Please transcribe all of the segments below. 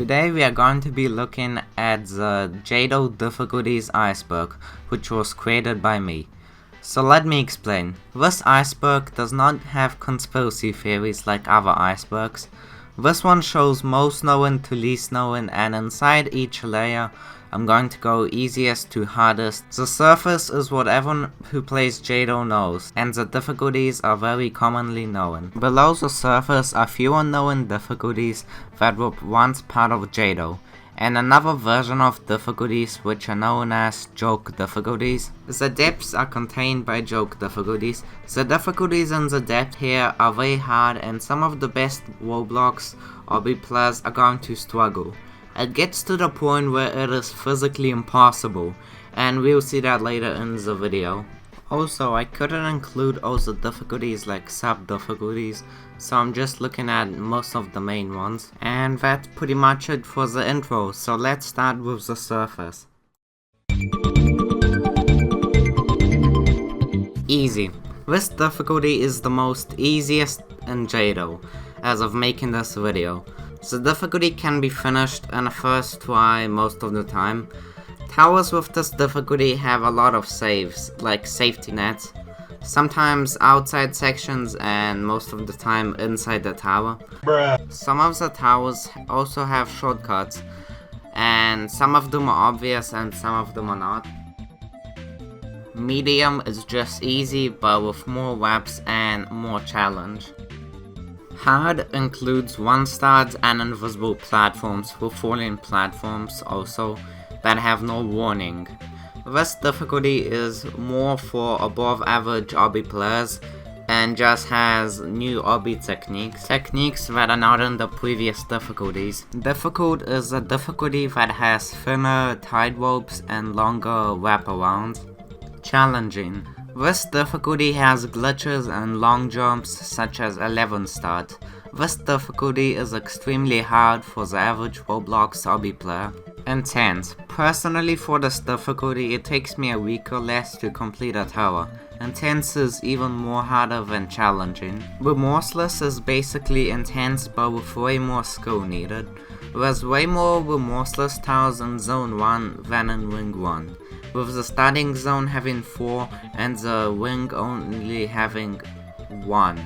Today we are going to be looking at the JToH difficulties Iceberg, which was created by me. So let me explain. This iceberg does not have conspiracy theories like other icebergs. This one shows most known to least known, and inside each layer I'm going to go easiest to hardest. The surface is what everyone who plays JToH knows, and the difficulties are very commonly known. Below the surface are fewer known difficulties that were once part of JToH, and another version of difficulties which are known as Juke difficulties. The depths are contained by Juke difficulties. The difficulties in the depth here are very hard, and some of the best Roblox obby players are going to struggle. It gets to the point where it is physically impossible, and we'll see that later in the video. Also, I couldn't include all the difficulties like sub-difficulties, so I'm just looking at most of the main ones. And that's pretty much it for the intro, so let's start with the surface. Easy. This difficulty is the most easiest in JToH, as of making this video. The difficulty can be finished in a first try most of the time. Towers with this difficulty have a lot of saves, like safety nets, sometimes outside sections and most of the time inside the tower. Some of the towers also have shortcuts, and some of them are obvious and some of them are not. Medium is just easy but with more webs and more challenge. Hard includes 1-stars and invisible platforms with falling platforms also that have no warning. This difficulty is more for above average obby players and just has new obby techniques that are not in the previous difficulties. Difficult is a difficulty that has thinner tide ropes and longer wraparounds. Challenging. This difficulty has glitches and long jumps such as 11 start. This difficulty is extremely hard for the average Roblox obby player. Intense. Personally, for this difficulty it takes me a week or less to complete a tower. Intense is even more harder than challenging. Remorseless is basically intense but with way more skill needed. There's way more remorseless towers in Zone 1 than in Wing 1, with the starting zone having 4 and the wing only having 1,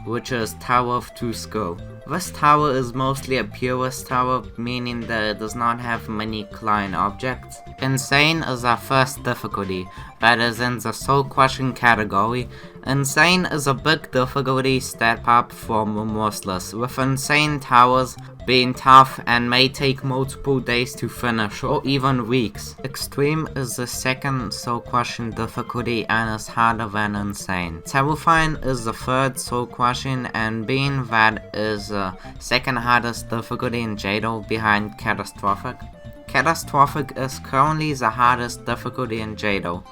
which is Tower of 2 skill. This tower is mostly a purist tower, meaning that it does not have many client objects. Insane is our first difficulty, that is in the soul crushing category. Insane is a big difficulty step up from remorseless, with insane towers being tough and may take multiple days to finish or even weeks. Extreme is the second soul crushing difficulty and is harder than insane. Terrifying is the third soul crushing, and being that is the second hardest difficulty in JToH behind catastrophic. Catastrophic is currently the hardest difficulty in JToH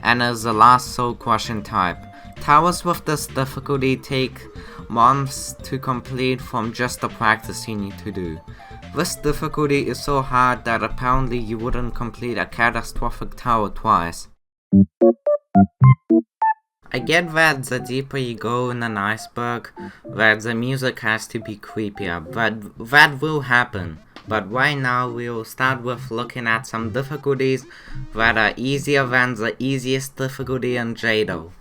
and is the last soul crushing type. Towers with this difficulty take months to complete from just the practice you need to do. This difficulty is so hard that apparently you wouldn't complete a catastrophic tower twice. I get that the deeper you go in an iceberg, that the music has to be creepier, but that will happen. But right now we'll start with looking at some difficulties that are easier than the easiest difficulty in JToH.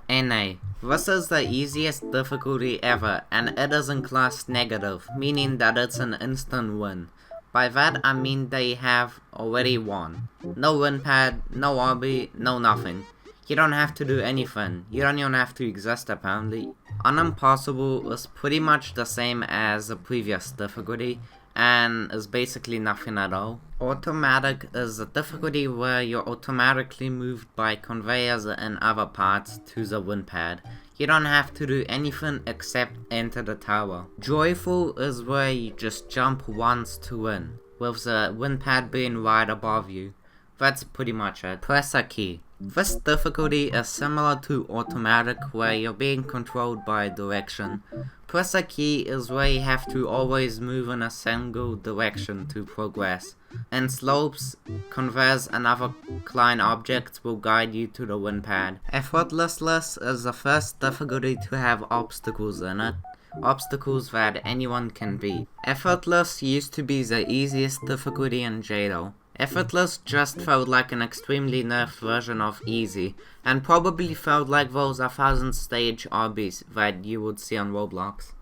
NA. This is the easiest difficulty ever, and it is in class negative, meaning that it's an instant win. By that I mean they have already won. No win pad, no obby, no nothing. You don't have to do anything. You don't even have to exist apparently. Unimpossible is pretty much the same as the previous difficulty, and is basically nothing at all. Automatic is a difficulty where you're automatically moved by conveyors and other parts to the win pad. You don't have to do anything except enter the tower. Joyful is where you just jump once to win, with the win pad being right above you. That's pretty much it. Press a key. This difficulty is similar to automatic, where you're being controlled by direction. Press a key is where you have to always move in a single direction to progress. In slopes, conveyors and other client objects will guide you to the win pad. Effortlessness is the first difficulty to have obstacles in it. obstacles that anyone can beat. Effortless used to be the easiest difficulty in JToH. Effortless just felt like an extremely nerfed version of easy, and probably felt like those 1000 stage obbies that you would see on Roblox.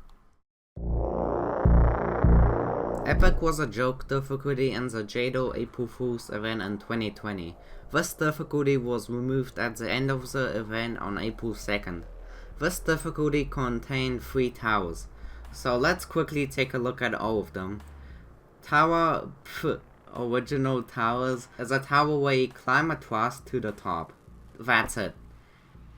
Epic was a joke difficulty in the JToH April Fool's event in 2020. This difficulty was removed at the end of the event on April 2nd. This difficulty contained 3 towers, so let's quickly take a look at all of them. Tower Original Towers is a tower where you climb across to the top. That's it.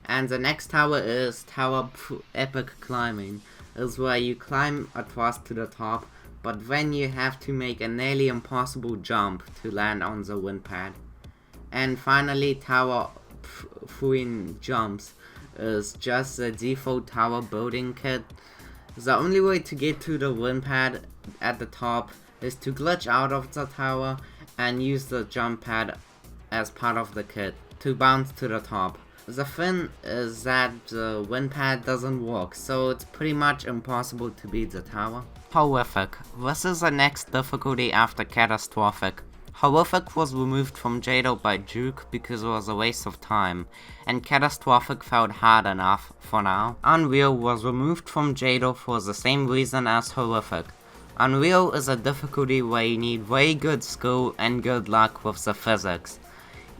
And the next tower is Tower Epic Climbing, is where you climb across to the top, but then you have to make a nearly impossible jump to land on the wind pad. And finally, Tower Throwing Jumps is just the default tower building kit. The only way to get to the wind pad at the top is to glitch out of the tower and use the jump pad as part of the kit to bounce to the top. The thing is that the wind pad doesn't work, so it's pretty much impossible to beat the tower. Horrific. This is the next difficulty after Catastrophic. Horrific was removed from JToH by Juke because it was a waste of time, and Catastrophic felt hard enough for now. Unreal was removed from JToH for the same reason as Horrific. Unreal is a difficulty where you need very good skill and good luck with the physics.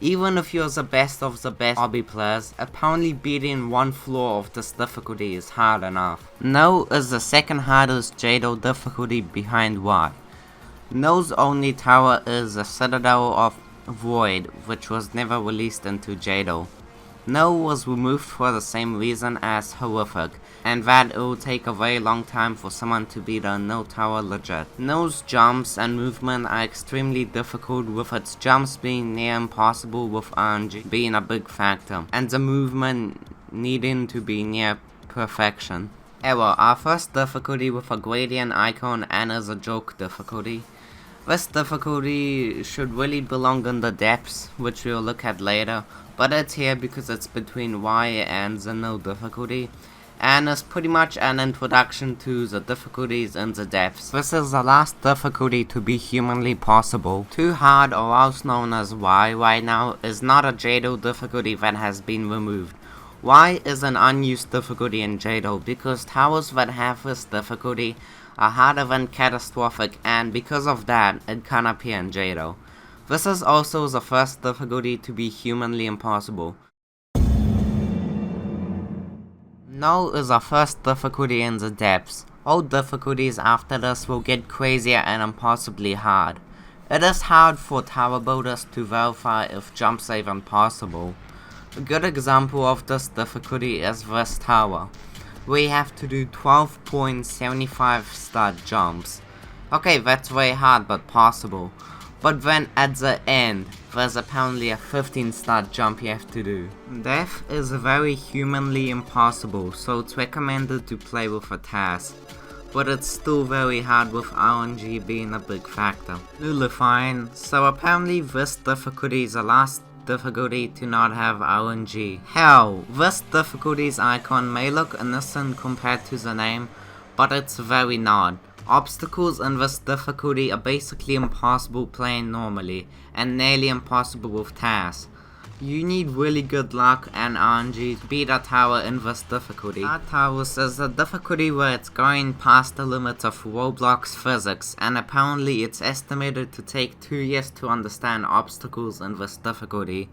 Even if you're the best of the best hobby players, apparently beating one floor of this difficulty is hard enough. No is the second hardest JToH difficulty behind what? No's only tower is the Citadel of Void, which was never released into JToH. No was removed for the same reason as Horrific, and that it will take a very long time for someone to beat a No tower legit. No's jumps and movement are extremely difficult, with its jumps being near impossible with RNG being a big factor, and the movement needing to be near perfection. Error, our first difficulty with a gradient icon and is a joke difficulty. This difficulty should really belong in the depths, which we'll look at later, but it's here because it's between Y and the No difficulty, and is pretty much an introduction to the difficulties in the depths. This is the last difficulty to be humanly possible. Too Hard, or else known as Y right now, is not a JToH difficulty that has been removed. Y is an unused difficulty in JToH because towers that have this difficulty are harder than Catastrophic, and because of that, it can't appear in JToH. This is also the first difficulty to be humanly impossible. No is our first difficulty in the depths. All difficulties after this will get crazier and impossibly hard. It is hard for tower builders to verify if jumps are even possible. A good example of this difficulty is this tower. We have to do 12.75 star jumps. Okay, that's very hard but possible. But then at the end, there's apparently a 15-star jump you have to do. Death is very humanly impossible, so it's recommended to play with a task. But it's still very hard with RNG being a big factor. Nullifying, so apparently this difficulty is the last difficulty to not have RNG. Hell, this difficulty's icon may look innocent compared to the name, but it's very not. Obstacles in this difficulty are basically impossible playing normally, and nearly impossible with tasks. You need really good luck and RNG to beat a tower in this difficulty. Hard Towers is a difficulty where it's going past the limits of Roblox physics, and apparently it's estimated to take 2 years to understand obstacles in this difficulty,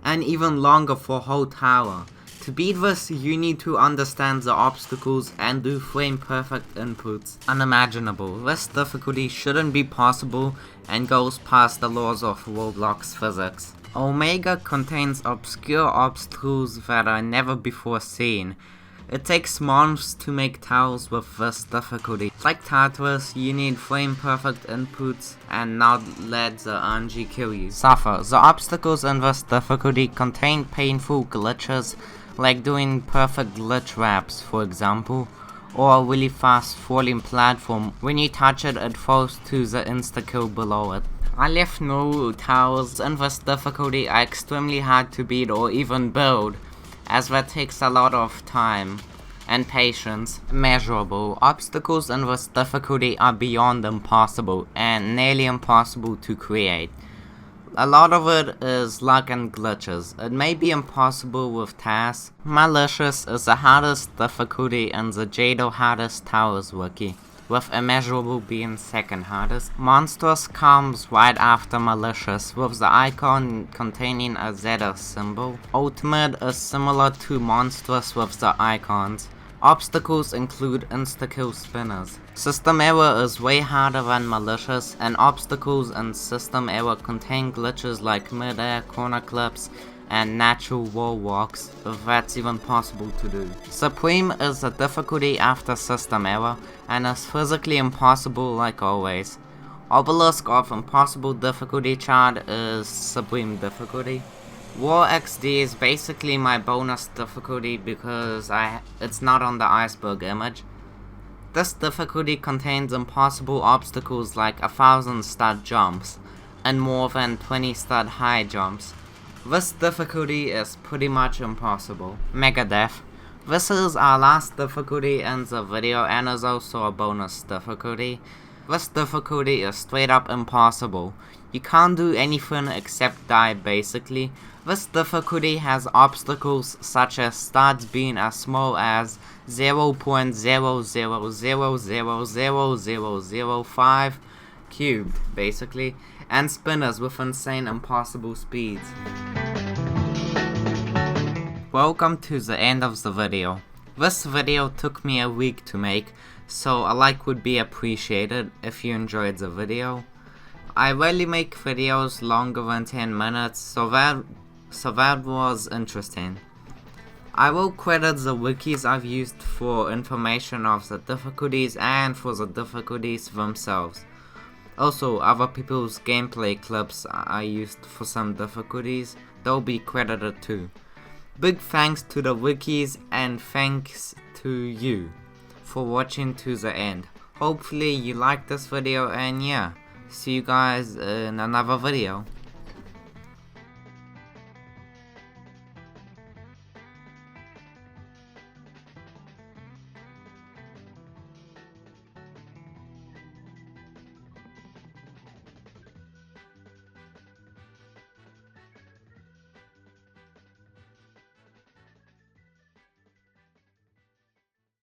and even longer for whole tower. To beat this, you need to understand the obstacles and do frame perfect inputs. Unimaginable. This difficulty shouldn't be possible and goes past the laws of Roblox physics. Omega contains obscure obstacles that are never before seen. It takes months to make towers with this difficulty. Like Tartarus, you need frame perfect inputs and not let the RNG kill you. Suffer. The obstacles in this difficulty contain painful glitches, like doing perfect glitch wraps, for example, or a really fast falling platform. When you touch it, it falls to the insta-kill below it. I left no towers in this difficulty are extremely hard to beat or even build, as that takes a lot of time. and patience measurable. Obstacles in this difficulty are beyond impossible and nearly impossible to create. A lot of it is luck and glitches. It may be impossible with tasks. Malicious is the hardest difficulty in the JToH hardest towers wiki, with immeasurable being second hardest. Monstrous comes right after malicious, with the icon containing a Zeta symbol. Ultimate is similar to monstrous with the icons. Obstacles include insta-kill spinners. System error is way harder than malicious, and obstacles in system error contain glitches like mid-air corner clips and natural wall walks, if that's even possible to do. Supreme is the difficulty after system error, and is physically impossible like always. Obelisk of impossible difficulty chart is supreme difficulty. War XD is basically my bonus difficulty because it's not on the Iceberg image. This difficulty contains impossible obstacles like 1,000 stud jumps and more than 20 stud high jumps. This difficulty is pretty much impossible. Mega Death. This is our last difficulty in the video and is also a bonus difficulty. This difficulty is straight up impossible. You can't do anything except die basically. This difficulty has obstacles such as studs being as small as 0.000000005 cubed basically, and spinners with insane impossible speeds. Welcome to the end of the video. This video took me a week to make, so a like would be appreciated if you enjoyed the video. I rarely make videos longer than 10 minutes, so that was interesting. I will credit the wikis I've used for information of the difficulties and for the difficulties themselves. Also, other people's gameplay clips I used for some difficulties, they'll be credited too. Big thanks to the wikis and thanks to you for watching to the end. Hopefully you liked this video, and yeah, see you guys in another video.